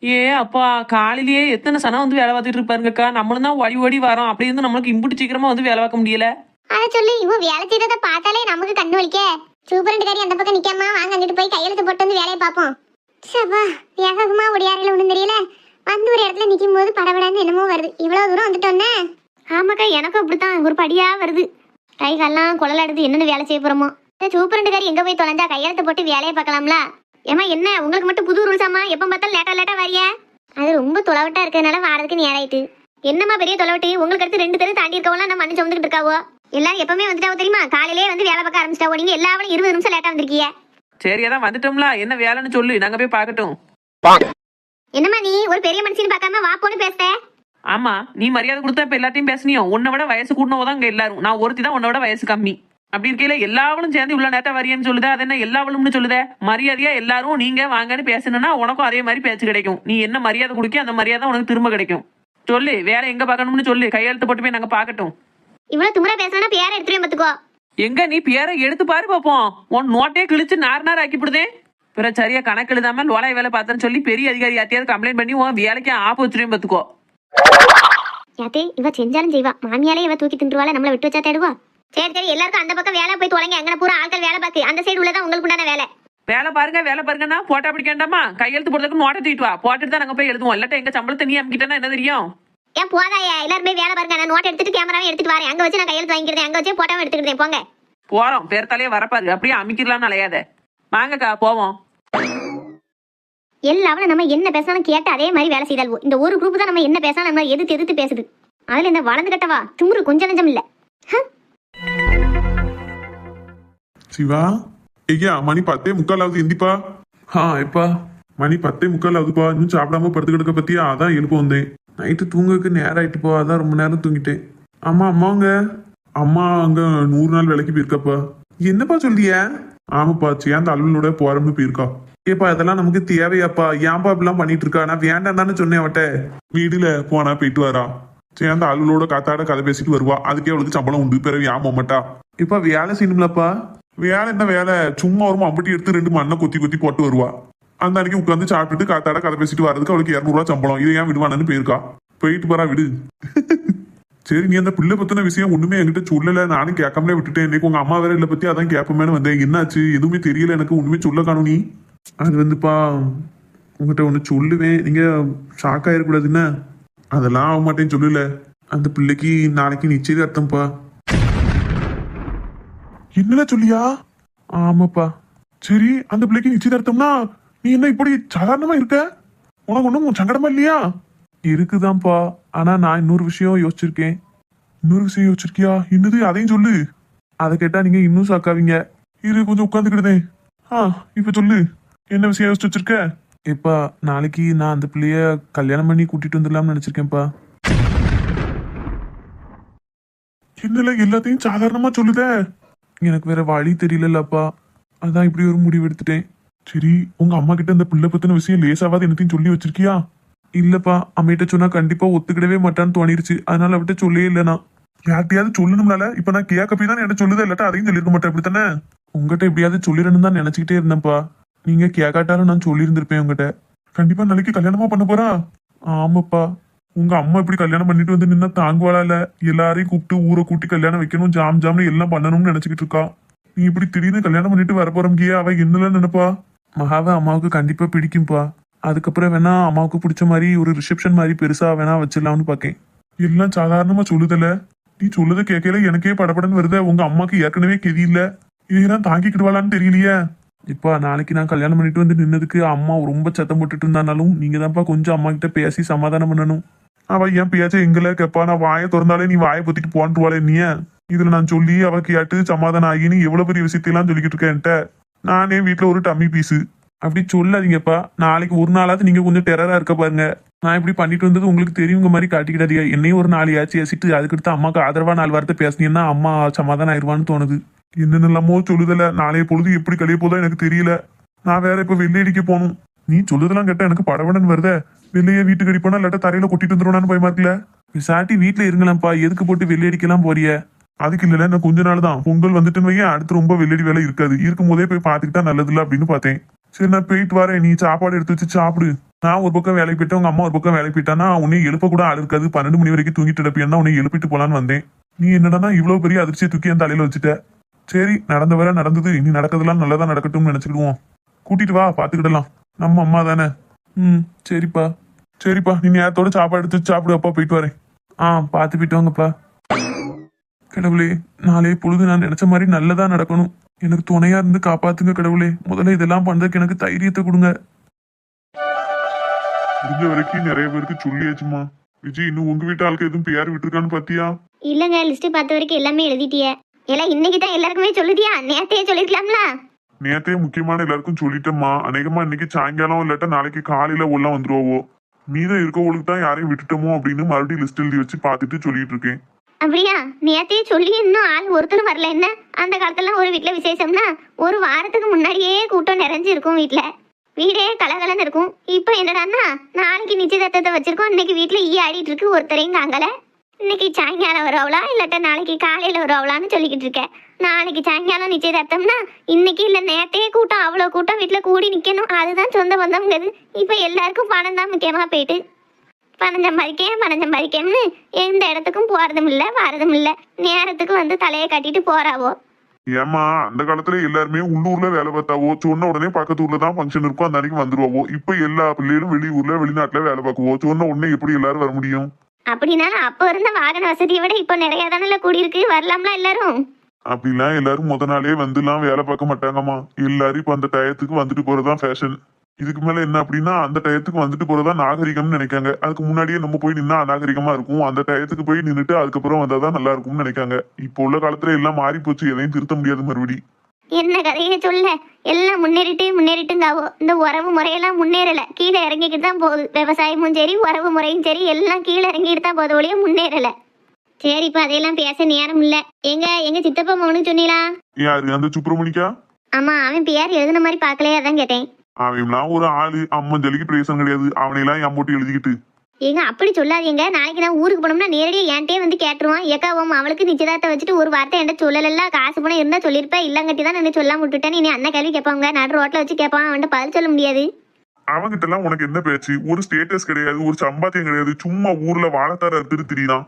ஏ அப்பா, காலையிலேயே எத்தனை சனம் வந்து வேலை பார்த்துட்டு இருப்பாருங்கக்கா. நம்மளும் தான் ஓடி ஓடி வரோம். அப்படி இருந்து நம்மளுக்கு இம்புட்டு சீக்கிரமா வந்து வேலை பார்க்க முடியல. அதை சொல்லி இவ வேலை செய்யறத பார்த்தாலே நமக்கு கண்ணு வலிக்க. சூப்பரண்டுக்காரி அந்த பக்கம் நிக்காம வாங்க, அங்கிட்டு போய் கையெழுத்து போட்டு வந்து வேலையை பார்ப்போம். சபா, வேகமா ஒடியாரில ஒண்ணும் தெரியல. வந்து ஒரு இடத்துல நிக்கும் போது படபடன்னு என்னமோ வருது. இவ்வளவு தூரம் வந்துட்டோன்னே. ஆமாக்கா, எனக்கும் அப்படித்தான் ஒரு படியா வருது. கை கால்லாம் குழலாடுது. என்னன்னு வேலை செய்ய போறோமோ. சூப்பரண்டுக்காரி எங்க போய் தொலைஞ்சா கையெழுத்து போட்டு வேலையை பார்க்கலாம்ல. ஏமா என்ன உங்களுக்கு மட்டும் புது ரூல்ஸாமா? எப்ப பார்த்தாலும் லேட்டா வரியா? அது ரொம்ப தொலைவட்டா இருக்கிறதுனால வாரதுக்கு நேராயிட்டு. என்னம்மா பெரிய தொலைவட்டு? உங்களுக்கு அடுத்து 2 தெரு தாண்டி இருக்கவெல்லாம் நம்ம மனுஷன் வந்துட்டு இருக்காவோ. எல்லாரும் எப்பவுமே வந்துட்டாவோ தெரியுமா? காலையிலே வந்து வேலை பார்க்க ஆரம்பிச்சிட்டாவோ. நீங்க எல்லாரும் 20 நிமிஷம் லேட்டா வந்திருக்கீங்க. சரி, அதான் வந்துட்டோம்ல. என்ன வேலைன்னு சொல்லு, நாங்க போய் பார்க்கட்டும். என்னம்மா நீ ஒரு பெரிய மனுஷன் பார்க்காம வா போன்னு பேசுற? ஆமா, நீ மரியாதை கொடுத்தா இப்ப எல்லாத்தையும் பேசுனியோ. உன்னை விட வயசு கூடனவதான் இங்க எல்லாரும். நான் ஒருத்தி தான் உன்னை விட வயசு கம்மி. அப்படி இருக்கையில எல்லாவளும் சேர்ந்து இவ்வளவு நேரத்தா வரியன்னு சொல்லுதா? அது என்ன எல்லாவளும்னு சொல்லுத? மரியாதையா எல்லாரும் நீங்க வாங்கன்னு பேசணும்னா உனக்கும் அதே மாதிரி பேச்சு கிடைக்கும். நீ என்ன மரியாதை கொடுக்க அந்த மரியாதை உனக்கு திரும்ப கிடைக்கும். சொல்லு, வேற எங்க பார்க்கணும்னு சொல்லு. கையெழுத்து போட்டு போய் நாங்க பாக்கட்டும். இவ்வளவு துமுறா பேசினா பேரை எடுத்துட்டு பாத்துக்கோ. எங்க நீ பேரை எடுத்து பாரு பாப்போம். உன் நோட்டே கிழிச்சு நார் ஆக்கிவிடுதே. பிற சரியா கணக்கு எழுதாம லோலாய் வேலை பார்த்தேன்னு சொல்லி பெரிய அதிகாரி யாத்தையாவது கம்ப்ளைண்ட் பண்ணி உன் வேலைக்கு ஆப்பு வச்சுருவேன் பாத்துக்கோ. யாத்தே, இவ செஞ்சாலும் செய்வா. மாமியாலே இவ தூக்கி தின்றுவாள, நம்மள விட்டு வச்சா தேடுவா. சரி சரி, எல்லாருக்கும் அந்த பக்கம் வேலை போய் தொலைங்க. அங்கே பூரா ஆட்கள் வேலை பார்த்து அந்த சைடு உள்ளதான் உங்களுக்கு உண்டான வேலை. வேலை பாருங்கன்னா போட்டா பிடிக்கண்டாமா? கையெழுத்து போடுறதுக்கு நோட்டை தூக்கிட்டு வா. போட்டுட்டு தான் நாங்க போய் எழுதுவோம். இல்லாட்ட எங்க சம்பளத்தை நீ அமிக்கிட்டா என்ன தெரியும்? ஏன் போதாயா? எல்லாரும் போய் வேலை பாருங்க. நான் நோட் எடுத்துட்டு கேமராவை எடுத்துட்டு வரேன். அங்க வச்சு நான் கையெழுத்து வாங்கிக்கிறேன். அங்க வச்சு போட்டாவும் எடுத்துக்கிட்டேன். போங்க போறோம். பேர்த்தாலே வரப்பாரு. அப்படியே அமைக்கலாம்னு அலையாத. வாங்கக்கா போவோம். எல்லாரும் நம்ம என்ன பேசணும் கேட்டு அதே மாதிரி வேலை செய்தால் இந்த ஒரு குரூப் தான் நம்ம என்ன பேசணும் நம்ம எதிர்த்து பேசுது. அதுல இந்த வளர்ந்து கட்டவா திமுரு கொஞ்சம் நஞ்சம் இல்ல. சிவா, ஐயா மணி 10:45 ஆகுது, எந்திப்பா. எப்பா மணி 10:45 ஆகுதுப்பா. இன்னும் சாப்பிடாம படுத்து கிடக்க பத்தியா, அதான் எழுப்ப வந்தேன். நைட்டு தூங்குறதுக்கு நேரம் ஆயிட்டுப்பா, அதான் ரொம்ப நேரம் தூங்கிட்டேன். அம்மாங்க அம்மா அங்க 100 நாள் வேலைக்கு போயிருக்காப்பா. என்னப்பா சொல்லிய? ஆமாப்பா, சேர்ந்த அலுவலோட போறோம்னு போயிருக்கா. ஏப்பா இதெல்லாம் நமக்கு தேவையாப்பா? ஏன்பா இப்படிலாம் பண்ணிட்டு இருக்கா? நான் வேண்டாம் தானே சொன்னேன் அவட்ட. வீடுல போனா போயிட்டு வரா. சேர்ந்த அலுவலோட காத்தாட கதை பேசிட்டு வருவா. அதுக்கே அவளுக்கு சம்பளம் உண்டு. பிறகு ஏன் போக மாட்டா? இப்ப வேலை செய்யணும்லப்பா. வேலை என்ன வேலை? சும்மா ஒரு அம்பட்டி எடுத்து 2 மண்ணை கொத்தி கொத்தி போட்டு வருவா. அந்த அன்னைக்கு உட்காந்து சாப்பிட்டுட்டு காத்தாட கதை பேசிட்டு வர்றதுக்கு அவளுக்கு 200 ரூபா சம்பளம். இதை ஏன் விடுவானு போயிருக்கா. போயிட்டு போறா, விடு. சரி, நீ அந்த பிள்ளை பத்தின விஷயம் ஒண்ணுமே என்கிட்ட சொல்லல. நானும் கேட்காமலே விட்டுட்டேன். இன்னைக்கு உங்க அம்மா வேற இல்ல பத்தி அதான் கேட்பமேனு வந்தேன். என்னாச்சு? எதுவுமே தெரியல எனக்கு. ஒண்ணுமே சொல்ல காணும் நீ. அது வந்துப்பா, உங்ககிட்ட ஒண்ணு சொல்லுவேன், நீங்க ஷாக் ஆயிடக்கூடாதுன்னு. அதெல்லாம் ஆக மாட்டேன்னு சொல்லல. அந்த பிள்ளைக்கு நாளைக்கு நிச்சயதார்த்தம்ப்பா. என்னல சொல்லியா? ஆமாப்பா. சரி, அந்த பிள்ளைக்கு நிச்சயதார்த்தம்னா நீ என்ன இப்படி சாதாரணமா இருக்க? உனக்கு ஒண்ணும் சங்கடமா இல்லையா? இருக்குதான்ப்பா, ஆனா நான் இன்னொரு விஷயம் யோசிச்சிருக்கேன். இன்னொரு விஷயம் யோசிச்சிருக்கியா? என்னது? அதையும் சொல்லு. அதை கேட்டா நீங்க இன்னும் ஷாக்காவீங்க. இரு, கொஞ்சம் உட்காந்துக்கிட்டேன். இப்ப சொல்லு, என்ன விஷயம் யோசிச்சு வச்சிருக்க? எப்பா, நாளைக்கு நான் அந்த பிள்ளைய கல்யாணம் பண்ணி கூட்டிட்டு வந்துடலாம்னு நினைச்சிருக்கேன்ப்பா. என்னல எல்லாத்தையும் சாதாரணமா சொல்லுத? எனக்கு வேற வழி தெரியலப்பா, அதான் இப்படி ஒரு முடிவு எடுத்துட்டேன். சரி, உங்க அம்மா கிட்ட இந்த பிள்ளை பத்தின விஷயம் லேசாவாது என்னத்தையும் சொல்லி வச்சிருக்கியா? இல்லப்பா, அம்மிட்ட சொன்னா கண்டிப்பா ஒத்துக்கிடவே மாட்டான்னு தோணிருச்சு. அதனால அவட்ட சொல்லவே இல்லைனா. யார்கிட்டயாவது சொல்லணும்னால இப்ப நான் கேட்க போய் தான் என்ன சொல்லுதா, இல்லாட்டா அதையும் சொல்லிருக்க மாட்டேன். அப்படித்தானே? உங்ககிட்ட எப்படியாவது சொல்லிடணும் தான் நினைச்சுக்கிட்டே இருந்தேன்ப்பா. நீங்க கேட்காட்டாலும் நான் சொல்லியிருந்திருப்பேன் உங்ககிட்ட. கண்டிப்பா நாளைக்கு கல்யாணமா பண்ண போறா? ஆமாப்பா. உங்க அம்மா இப்படி கல்யாணம் பண்ணிட்டு வந்து நின்னா தாங்குவாளா? இல்ல எல்லாரையும் கூப்பிட்டு ஊரை கூட்டி கல்யாணம் வைக்கணும், ஜாம் ஜாம்னு எல்லாம் பண்ணணும்னு நினைச்சுக்கிட்டு இருக்கா. நீ இப்படி திடீர்னு கல்யாணம் பண்ணிட்டு வர போறோம்கிய, அவ என்னெல்லாம் நினைப்பா? மகாவை அம்மாவுக்கு கண்டிப்பா பிடிக்கும்பா. அதுக்கப்புறம் வேணா அம்மாவுக்கு பிடிச்ச மாதிரி ஒரு ரிசப்ஷன் மாதிரி பெருசா வேணா வச்சிடலாம்னு பாக்கேன். எல்லாம் சாதாரணமா சொல்லுதல. நீ சொல்லுத கேட்கல எனக்கே படபடன்னு வருத. உங்க அம்மாக்கு ஏற்கனவே கெதி இல்ல, இதெல்லாம் தாங்கிக்கிடுவாளான்னு தெரியலையே. இப்பா, நாளைக்கு நான் கல்யாணம் பண்ணிட்டு வந்து நின்னதுக்கு அம்மா ரொம்ப சத்தம் போட்டுட்டு இருந்தாலும் நீங்க தான்ப்பா கொஞ்சம் அம்மா கிட்ட பேசி சமாதானம் பண்ணணும். அவ ஏன் பேச்ச எங்களை கேப்பா? நான் வாயை திறந்தாலே நீ வாயை பத்திட்டு போன்றுவாளே நீ. இதுல நான் சொல்லி அவ கேட்டு சமாதானம் ஆகி நீ எவ்வளவு பெரிய விஷயத்தையெல்லாம் சொல்லிக்கிட்டு இருக்கேன்ட்ட. நானே வீட்டுல ஒரு டம்மி பீஸு. அப்படி சொல்லாதீங்கப்பா. நாளைக்கு ஒரு நாளாவது நீங்க கொஞ்சம் டெரரா இருக்க பாருங்க. நான் இப்படி பண்ணிட்டு வந்தது உங்களுக்கு தெரியுங்க மாதிரி காட்டிக்கிடாதீங்க. என்னையும் ஒரு 4 ஆச்சு ஏசிட்டு அதுக்கடுத்து அம்மாவுக்கு ஆதரவா 4 வார்த்தை பேசினீங்கன்னா அம்மா சமாதானம் ஆயிடுவான்னு தோணுது. என்னென்னலாமோ சொல்லுதல. நாளைய பொழுது எப்படி கழிய போதோ எனக்கு தெரியல. நான் வேற இப்ப வெள்ளையடிக்க போகணும். நீ சொல்லுதெல்லாம் கேட்டா எனக்கு படபடன்னு வருத. வெளியே வீட்டுக்கு அடிப்போனா இல்லாட்ட தரையில கொட்டிட்டு வந்துருவானு பயமா இருக்குல்ல. விசாட்டி வீட்டுல இருங்களாம்ப்பா, எதுக்கு போட்டு வெள்ளையடிக்கலாம் போறிய? அதுக்கு இல்ல, நான் கொஞ்ச நாள் தான். பொங்கல் வந்துட்டுன்னு வையன், அடுத்து ரொம்ப வெள்ளடி வேலை இருக்காது. இருக்கும் போதே போய் பாத்துக்கிட்டா நல்லதில்ல அப்படின்னு பார்த்தேன். சரி, நான் போயிட்டு வரேன். நீ சாப்பாடு எடுத்து வச்சு சாப்பிடு. நான் ஒரு பக்கம் வேலைக்கு போயிட்டேன், உங்க அம்மா ஒரு பக்கம் வேலைக்கு போயிட்டானா உன்னை எழுப்ப கூட ஆள் இருக்காது. 12 மணி வரைக்கும் தூங்கிட்டு இருப்பியா? உன்னை எழுப்பிட்டு போலான்னு வந்தேன். நீ என்னடா இவ்வளவு பெரிய அதிர்ச்சியை தூக்கி என் தலையில வச்சுட்ட. சரி, நடந்த வர நடந்தது. இனி நடக்கிறதுலாம் நல்லதா நடக்கட்டும்னு நினைச்சுக்கிடுவோம். கூட்டிட்டு வா, பாத்துக்கிடலாம். நம்ம அம்மா தானே. சரிப்பா. சரிப்பா, நீ நேரத்தோட சாப்பாடு எடுத்து சாப்பிடு. அப்பா போயிட்டு வரேன். பார்த்து போயிட்டு வாங்கப்பா. கடவுளே, நாளே பொழுது நான் நினைச்ச மாதிரி நல்லதா நடக்கணும். எனக்கு துணையா இருந்து காப்பாத்துங்க கடவுளே. முதல்ல இதெல்லாம் பண்றதுக்கு எனக்கு தைரியத்தை கொடுங்க. முடிஞ்ச வரைக்கும் நிறைய பேருக்கு சொல்லியாச்சுமா. விஜய், இன்னும் உங்க வீட்டு ஆளுக்கு எதுவும் பேர் விட்டுருக்கான்னு பாத்தியா? இல்லங்க, லிஸ்ட் பார்த்த வரைக்கும் எல்லாமே எழுதிட்டிய. எல்லாம் இன்னைக்கு தான் எல்லாருக்குமே சொல்லுதியா? நேத்தையே சொல்லிருக்கலாம்ல. நேத்தே முக்கியமான எல்லாருக்கும் சொல்லிட்டேம்மா. அநேகமா இன்னைக்கு சாயங்காலம் இல்லாட்டா நாளைக்கு காலையில உள்ள வந்துருவோ. மீதம் இருக்கவங்களுக்கு தான் யாரையும் விட்டுட்டோமோ அப்படின்னு மறுபடியும் லிஸ்ட் எழுதி வச்சு பார்த்துட்டு சொல்லிட்டு இருக்கேன். அப்படியா? நேத்தையே சொல்லி இன்னும் ஆள் ஒருத்தரும் வரல. என்ன அந்த காலத்துல ஒரு வீட்டுல விசேஷம்னா ஒரு வாரத்துக்கு முன்னாடியே கூட்டம் நிறைஞ்சு இருக்கும். வீடே கலகலன்னு இருக்கும். இப்ப என்னடான்னா நாளைக்கு நிச்சயதார்த்தத்தை வச்சிருக்கோம், இன்னைக்கு வீட்டுல ஈ ஆடிட்டு இருக்கு, ஒருத்தரையும் காங்கல. இன்னைக்கு சாயங்காலம் வருவாளா இல்லாட்டா நாளைக்கு காலையில வருவாளான்னு சொல்லிக்கிட்டு இருக்கேன். நாளைக்கு சாயங்காலம் நிச்சயதார்த்தம்னா இன்னைக்கு இல்ல நேத்தையே கூட்டம், அவ்வளவு கூட்டம் வீட்டுல கூடி நிக்கணும். அதுதான் சொந்த பந்தம்ங்கிறது. இப்ப எல்லாருக்கும் பணம் தான் முக்கியமா போயிட்டு, பணம் சம்பாதிக்கேன்னு எந்த இடத்துக்கும் போறதும் இல்ல வரதும் இல்ல. நேரத்துக்கு வந்து தலையை கட்டிட்டு போறாவோ. ஏமா, அந்த காலத்துல எல்லாருமே உள்ளூர்ல வேலை பார்த்தாவோ. சொன்ன உடனே பக்கத்து ஊர்ல தான் ஃபங்க்ஷன் இருக்கும், அந்த அன்னைக்கு வந்துருவாவோ. இப்ப எல்லா பிள்ளைகளும் வெளியூர்ல வெளிநாட்டுல வேலை பார்க்குவோ. சொன்ன உடனே எப்படி எல்லாரும் வர முடியும்? அப்படின்னா அப்ப இருந்த வாகன வசதியை விட இப்ப நிறைய தானே கூடியிருக்கு, வரலாம்ல எல்லாரும். அப்படிலாம் எல்லாரும் முத நாளே வந்துலாம் வேலை பார்க்க மாட்டாங்கம்மா. எல்லாரும் இப்ப அந்த டயத்துக்கு வந்துட்டு போறதுதான் ஃபேஷன். இதுக்கு மேல என்ன அப்படின்னா அந்த டயத்துக்கு வந்துட்டு போறதா நாகரிகம்னு நினைக்காங்க. அதுக்கு முன்னாடியே நம்ம போய் நின்னா அநாகரிகமா இருக்கும். அந்த டயத்துக்கு போய் நின்னுட்டு அதுக்கப்புறம் வந்தாதான் நல்லா இருக்கும்னு நினைக்காங்க. இப்போ உள்ள காலத்துல எல்லாம் மாறி போச்சு, எதையும் திருத்த முடியாது மறுபடி. என்ன கதையை சொல்ல, எல்லாம் முன்னேறிட்டுங்காவோ. இந்த உறவு முறையெல்லாம் முன்னேறல, கீழே இறங்கிக்கிட்டு தான் போகுது. விவசாயமும் சரி உறவு முறையும் சரி எல்லாம் கீழே இறங்கிட்டு தான் போகுது, ஒழிய முன்னேறல. சரி, இப்ப அதையெல்லாம் பேச நேரம் இல்ல. எங்க சித்தப்பா மௌனும் சொன்னீங்களா? யாரு அந்த சுப்பிரமணிக்கா? ஆமா, அவன் பேர் எழுதுன மாதிரி பாக்கலையே, அதான் கேட்டேன். அவன்லாம் ஒரு ஆளு, அம்மன் ஜலிக்கு பிரயோசனம் கிடையாது. அவனையெல்லாம் என் போட்டு எழுதிக்கிட்டு. ஏங்க அப்படி சொல்லாதீங்க. நாளைக்கு நான் ஊருக்கு போனோம்னா நேரடியாக என்கிட்டயே வந்து கேட்டுருவான். ஏக்கா அவளுக்கு நிச்சயதார்த்தம் வச்சுட்டு ஒரு வார்த்தை என்கிட்ட சொல்லல, காசு பணம் இருந்தா சொல்லியிருப்பேன், இல்லங்கட்டி தான் நான் சொல்லாம விட்டுட்டேன். இனி அண்ணன் கேள்வி கேட்பாங்க, நடு ரோட்ல வச்சு கேட்பான், அவன்கிட்ட பதில் சொல்ல முடியாது. அவங்கிட்ட எல்லாம் உனக்கு என்ன பேச்சு? ஒரு ஸ்டேட்டஸ் கிடையாது, ஒரு சம்பாத்தியம் கிடையாது, சும்மா ஊர்ல வாழத்தார அறுத்துட்டு திரிதான்.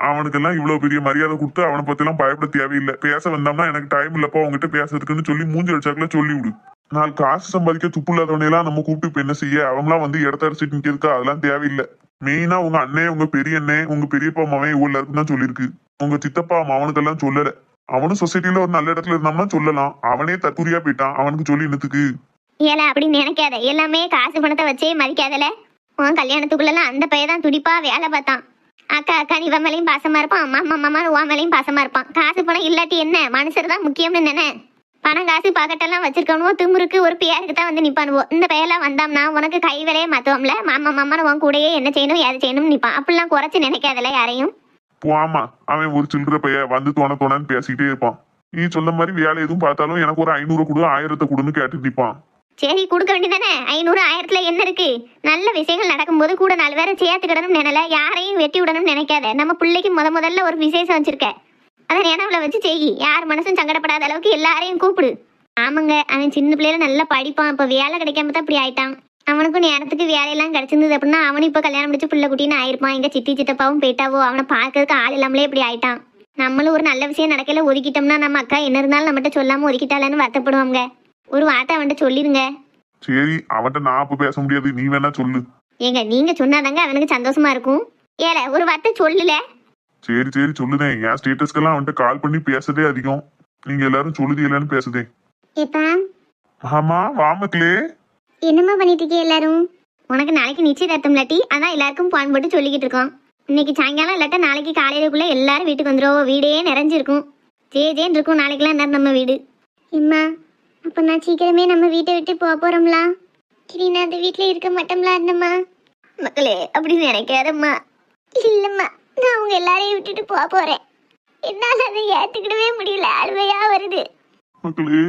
அவனுக்கெல்லாம் இவ்வளவு பெரிய மரியாதை கொடுத்து அவனை பத்தி எல்லாம் பயப்பட தேவையில்லை. பேச வந்தோம்னா எனக்கு டைம் இல்லப்பா உங்ககிட்ட பேசுறதுக்குன்னு சொல்லி மூஞ்சி அடிச்சாக்குல சொல்லி விடு. நாலு காசு சம்பாதிக்க துப்பு இல்லாதவனையெல்லாம் நம்ம கூப்பிட்டு இப்ப என்ன செய்ய? அவங்களாம் வந்து இடத்த அரிசிட்டு நிக்கிறதுக்கா? அதெல்லாம் தேவையில்லை. மெயினா உங்க அண்ணன், உங்க பெரிய அண்ணன், உங்க பெரியப்பா மாவன் இவ்வளவு இருக்கும் தான் சொல்லியிருக்கு. உங்க சித்தப்பா மாவனுக்கெல்லாம் சொல்லல. அவனும் சொசைட்டில ஒரு நல்ல இடத்துல இருந்தான்னா சொல்லலாம். அவனே தற்குறியா போயிட்டான், அவனுக்கு சொல்லி என்னத்துக்கு? ஏல அப்படி நினைக்காத, எல்லாமே காசு பணத்தை வச்சே மதிக்காதல. உன் கல்யாணத்துக்குள்ளலாம் அந்த பையன் தான் துடிப்பா வேலை பார்த்தான். அக்கா அக்கா நீ மேலையும் பாசமா இருப்பான், அம்மா அம்மா உன் மேலையும் பாசமா இருப்பான். காசு பணம் இல்லாட்டி என்ன, மனுஷர் தான் முக்கியம்னு நினை. பணம் காசு பாக்கெட்டெல்லாம் வச்சிருக்கணுவோ, திமுருக்கு ஒரு பேருக்கு தான் வந்து நிப்பானுவோ. இந்த பையெல்லாம் வந்தாம்னா உனக்கு கை வேலையை மாத்துவோம்ல, மாமா உன் கூடயே என்ன செய்யணும் ஏது செய்யணும்னு நிப்பான். அப்படிலாம் குறைச்சு நினைக்காதல யாரையும். ஆமா, அவன் ஒரு சில்லற பைய வந்து தோணன்னு பேசிக்கிட்டே இருப்பான். நீ சொன்ன மாதிரி வேலை எதுவும் பார்த்தாலும் எனக்கு ஒரு 500 கொடு 1000 கொடுன்னு கேட்டு நிப்பான். சரி கொடுக்க வேண்டியதானே. 500 1000த்துல என்ன இருக்கு? நல்ல விஷயங்கள் நடக்கும்போது கூட 4 பேரை சேர்த்துக்கிடணும் நினைல, யாரையும் வெட்டி விடணும்னு நினைக்காத. நம்ம பிள்ளைக்கு முதல்ல ஒரு விசேஷம் வச்சிருக்க, அதை நினைவுல வச்சு செய்யி. யார் மனசும் சங்கடப்படாத அளவுக்கு எல்லாரையும் கூப்பிடு. ஆமாங்க, அவன் சின்ன பிள்ளையில நல்லா படிப்பான், இப்ப வேலை கிடைக்காம தான் இப்படி ஆயிட்டான். அவனுக்கும் நேரத்துக்கு வேலையெல்லாம் கிடைச்சிருந்தது அப்படின்னா அவனும் இப்ப கல்யாணம் முடிச்சு பிள்ளை குட்டின்னு ஆயிருப்பான். எங்க சித்தி சித்தப்பாவும் போயிட்டாவோ, அவனை பார்க்கறதுக்கு ஆள் இல்லாமலே இப்படி ஆயிட்டான். நம்மளும் ஒரு நல்ல விஷயம் நடக்கல ஒதுக்கிட்டோம்னா நம்ம அக்கா என்ன இருந்தாலும் நம்மகிட்ட சொல்லாம ஒதுக்கிட்டாலன்னு வருத்தப்படுவாங்க. ஒரு வார்த்தை அவன்கிட்ட சொல்லிருங்க. சரி, அவன்கிட்ட நான் அப்ப பேச முடியாது, நீ வேணா சொல்லு. ஏங்க நீங்க சொன்னாதாங்க அவனுக்கு சந்தோஷமா இருக்கும். ஏல ஒரு வார்த்தை சொல்லல. சரி சொல்லுதேன். என் ஸ்டேட்டஸ்க்கெல்லாம் அவன்கிட்ட கால் பண்ணி பேசதே அதிகம். நீங்க எல்லாரும் சொல்லுதீங்களான்னு பேசுதேன். ஏப்பா ஆமா வாமக்களே, என்னம்மா பண்ணிட்டு இருக்கீங்க எல்லாரும்? உனக்கு நாளைக்கு நிச்சயதார்த்தம் இல்லாட்டி அதான் எல்லாருக்கும் போன் போட்டு சொல்லிக்கிட்டு இருக்கோம். இன்னைக்கு சாயங்காலம் இல்லாட்ட நாளைக்கு காலையிலக்குள்ள எல்லாரும் வீட்டுக்கு வந்துடும். வீடே நிறைஞ்சிருக்கும், ஜேன்னு இருக்கும் நாளைக்கெல்லாம் நேரம் நம்ம வீடு. இம்மா அப்ப நான் சீக்கிரமே நம்ம வீட்டை விட்டு போறோம்ல. சரி, நான் அந்த வீட்டுல இருக்க மாட்டோம்ல அண்ணம்மா. மக்களே அப்படின்னு நினைக்காதம்மா. இல்லம்மா, நான் அவங்க எல்லாரையும் விட்டுட்டு போறேன். என்னால அதை ஏத்துக்கிடவே முடியல, அழுவையா வருது. மக்களே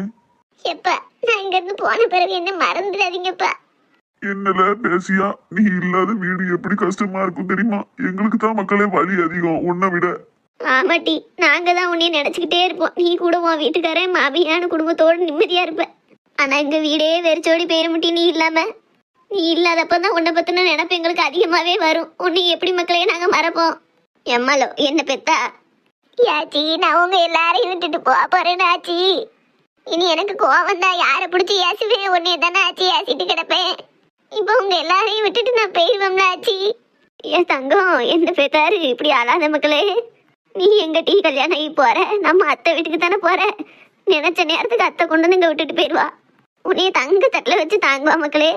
எப்பா நான் இங்க இருந்து போன பிறகு என்ன மறந்துடாதீங்கப்பா. என்னல பேசியா? நீ இல்லாத வீடு எப்படி கஷ்டமா இருக்கும் தெரியுமா? எங்களுக்கு தான் மக்களே வலி அதிகம் உன்னை விட. ஆமாட்டி, நாங்க தான் உன்னைய நினைச்சுக்கிட்டே இருப்போம். நீ கூட உன் வீட்டுக்காரன் மாமியான குடும்பத்தோடு நிம்மதியா இருப்ப. ஆனா எங்க வீடே வெறிச்சோடி போயிருமுட்டி நீ இல்லாம. நீ இல்லாதப்பதான் உன்னை பத்தின நினைப்பு எங்களுக்கு அதிகமாவே வரும். உன்னை எப்படி மக்களையே நாங்க மறப்போம். எம்மாலோ என்ன பெத்தா? யாச்சி நான் உங்க எல்லாரையும் விட்டுட்டு போறேன் ஆச்சி. இனி எனக்கு கோவம் தான், யாரை பிடிச்சி ஏசுவேன்? உன்னைய தானே ஆச்சி ஏசிட்டு கிடப்பேன். இப்போ உங்க எல்லாரையும் விட்டுட்டு நான் போயிடுவோம்ல ஆச்சி. ஏன் தங்கம் என்ன பெத்தாரு இப்படி ஆளாத மக்களே? நீ எங்க டீ கல்யாணம் ஆகி போற? நம்ம அத்தை வீட்டுக்கு தானே போற. நினைச்ச நேரத்துக்கு அத்தை கொண்டு வந்து இங்க விட்டுட்டு போயிடுவா. உன்னைய தங்க தட்டில் வச்சு தாங்குவா மக்களே.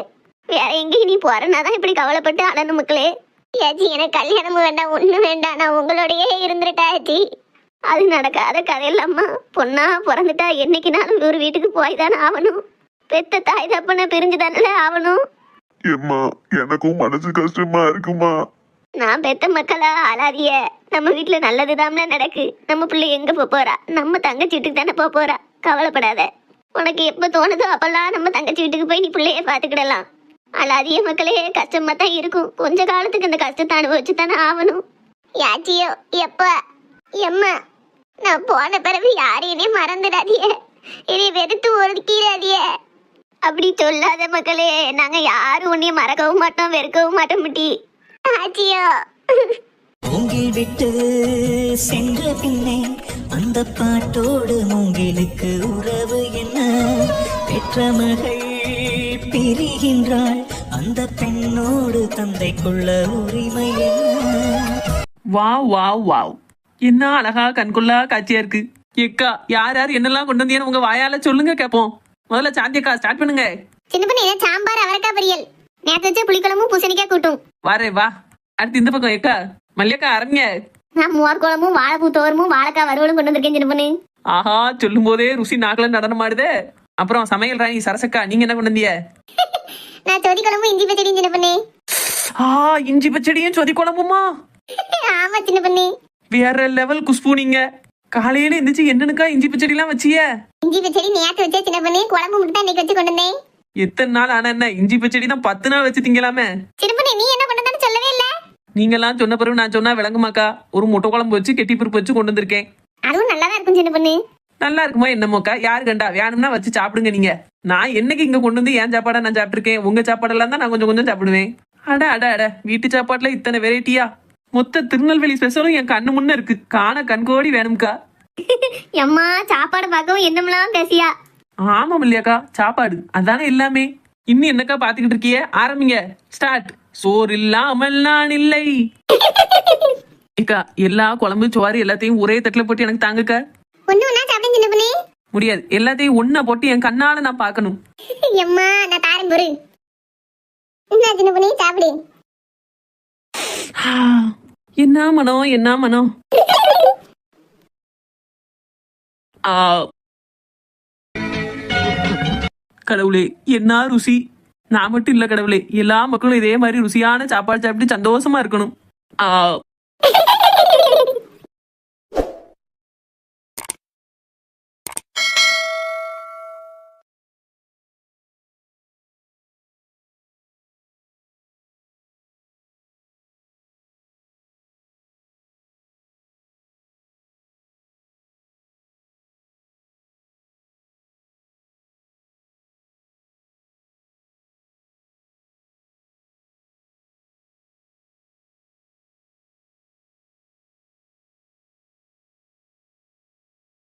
வேற எங்கேயும் நீ போறனாதான் இப்படி கவலைப்பட்டு அழணும் மக்களே. ஏச்சி எனக்கு கல்யாணமும் வேண்டாம், ஒண்ணும் வேண்டாம், நான் உங்களோடயே இருந்துட்டா ஆச்சி. அது நடக்காத கதையில்லம்மா. பொண்ணா பிறந்துட்டா என்னைக்குனாலும் ஒரு வீட்டுக்கு போய் தானே ஆகணும். பெத்த தாய் தப்பன பிரிஞ்சுதானே ஆகணும். ஏம்மா எனக்கும் மனசு கஷ்டமா இருக்குமா? நான் பெத்த மக்களா அழாதிய. நம்ம வீட்டுல நல்லதுதான்ல நடக்கு. நம்ம பிள்ளை எங்க போறா? நம்ம தங்கச்சி வீட்டுக்கு தானே போறா. கவலைப்படாத. உனக்கு எப்ப தோணுதோ அப்பெல்லாம் நம்ம தங்கச்சி வீட்டுக்கு போய் நீ பிள்ளைய பாத்துக்கிடலாம். அழாதிய மக்களே, கஷ்டமா தான் இருக்கும். கொஞ்ச காலத்துக்கு அந்த கஷ்டத்தை அனுபவிச்சு தானே ஆகணும். யாச்சியோ எப்ப எம்மா நான் போன பிறகு யாரையுமே மறந்துடாதிய, இனி வெறுத்து ஒதுக்கிறாதிய. அப்படி சொல்லாத மக்களே, நாங்க யாரும் உன்னைய மறக்கவும் மாட்டோம், வெறுக்கவும் மாட்டோம் முட்டி. ஆச்சியோ மூங்கில் விட்டு சென்ற பின்னே அந்த பாட்டோடு மூங்கிலுக்கு உறவு என்ன? பெற்ற மகள் பிரிகின்றாள், அந்த பெண்ணோடு தந்தைக்குள்ள உரிமை என்ன? வாவ் வாவ் வாவ், என்ன அழகா கண்கொள்ளா காட்சியா இருக்கு. எக்கா யார் யார் என்னெல்லாம் கொண்டு வந்தீங்கன்னு உங்க வாயால சொல்லுங்க கேப்போம். முதல்ல சாந்தியக்கா ஸ்டார்ட் பண்ணுங்க. சின்ன பொண்ணு என்ன சாம்பார் அவரைக்காய் பொரியல், நேத்து வச்ச புளிக்குழம்பும் பூசணிக்காய் கூட்டும். வாரே வா. அடுத்து இந்த பக்கம் ஏக்கா மல்லியக்கா ஆரம்பிங்க. நான் மோர் குழம்பும் வாழைப்பூ தோரமும் வாழைக்காய் வறுவலும் கொண்டு வந்திருக்கேன் சின்ன பொண்ணு. ஆஹா, சொல்லும் போதே ருசி நாக்குல நடனம் ஆடுதே. அப்புறம் சமையல் ராணி சரசக்கா நீங்க என்ன கொண்டு வந்தீங்க? நான் சொதி குழம்பும் இஞ்சி பச்சடியும் சின்ன பொண்ணு. இஞ்சி பச்சடியும் சொதி குழம்புமா? ஆமா சின்ன பொண்ணு. வேற லெவல் குஷ்பு நீங்க. காலையில எந்திரிச்சு என்னனுக்கா இஞ்சி பச்சடி எல்லாம் வச்சிய? இஞ்சி பச்சடி நேத்து வச்ச சின்ன பொண்ணு, குழம்பு மட்டும் தான் இன்னைக்கு வச்சு கொண்டு வந்தேன். எத்தனை நாள் ஆனா என்ன, இஞ்சி பச்சடி தான் 10 நாள் வச்சு திங்கலாமே. சின்ன பொண்ணு நீ என்ன கொண்டு வந்தேன்னு சொல்லவே இல்ல. நீங்க எல்லாம் சொன்ன பிறகு நான் சொன்னா விளங்குமாக்கா? ஒரு முட்டை குழம்பு வச்சு கெட்டி பருப்பு வச்சு கொண்டு வந்திருக்கேன். அதுவும் நல்லா தான் இருக்கும் சின்ன பொண்ணு. நல்லா இருக்குமா என்னமோக்கா? யாரு கண்டா? வேணும்னா வச்சு சாப்பிடுங்க நீங்க. நான் என்னைக்கு இங்க கொண்டு வந்து என் சாப்பாடை நான் சாப்பிட்டுருக்கேன். உங்க சாப்பாடெல்லாம் தான் நான் கொஞ்சம் கொஞ்சம் சாப்பிடுவேன். அட அட அட, வீட்டு சாப்பாட்டுல இத்தனை வெரைட்டியா? மொத்த திருநெல்வேலி ஸ்பெஷலும் என் கண்ணு முன்ன இருக்கு. காண கண்கோடி வேணும்க்கா. எம்மா சாப்பாடு பார்க்கவும் என்னமெல்லாம் பேசியா. ஆமா இல்லையாக்கா, சாப்பாடு அதானே எல்லாமே. இன்னும் என்னக்கா பாத்துக்கிட்டு இருக்கிய? ஆரம்பிங்க, ஸ்டார்ட். சோறு இல்லாமல் நான் இல்லை. ஏக்கா, எல்லா குழம்பு சோறு எல்லாத்தையும் ஒரே தட்டுல போட்டு எனக்கு தாங்கக்கா. ஒண்ணு ஒண்ணா சாப்பிட்டேன் சின்ன பொண்ணு. முடியாது, எல்லாத்தையும் ஒண்ணா போட்டு என் கண்ணால நான் பாக்கணும். எம்மா நான் தாரேன் பொறு. என்ன சின்ன பொண்ணு சாப்பிடு. என்ன மனம், என்ன மனம். கடவுளே, என்ன ருசி. நான் மட்டும் இல்ல கடவுளே, எல்லா மக்களும் இதே மாதிரி ருசியான சாப்பாடு சாப்பிட்டு சந்தோஷமா இருக்கணும்.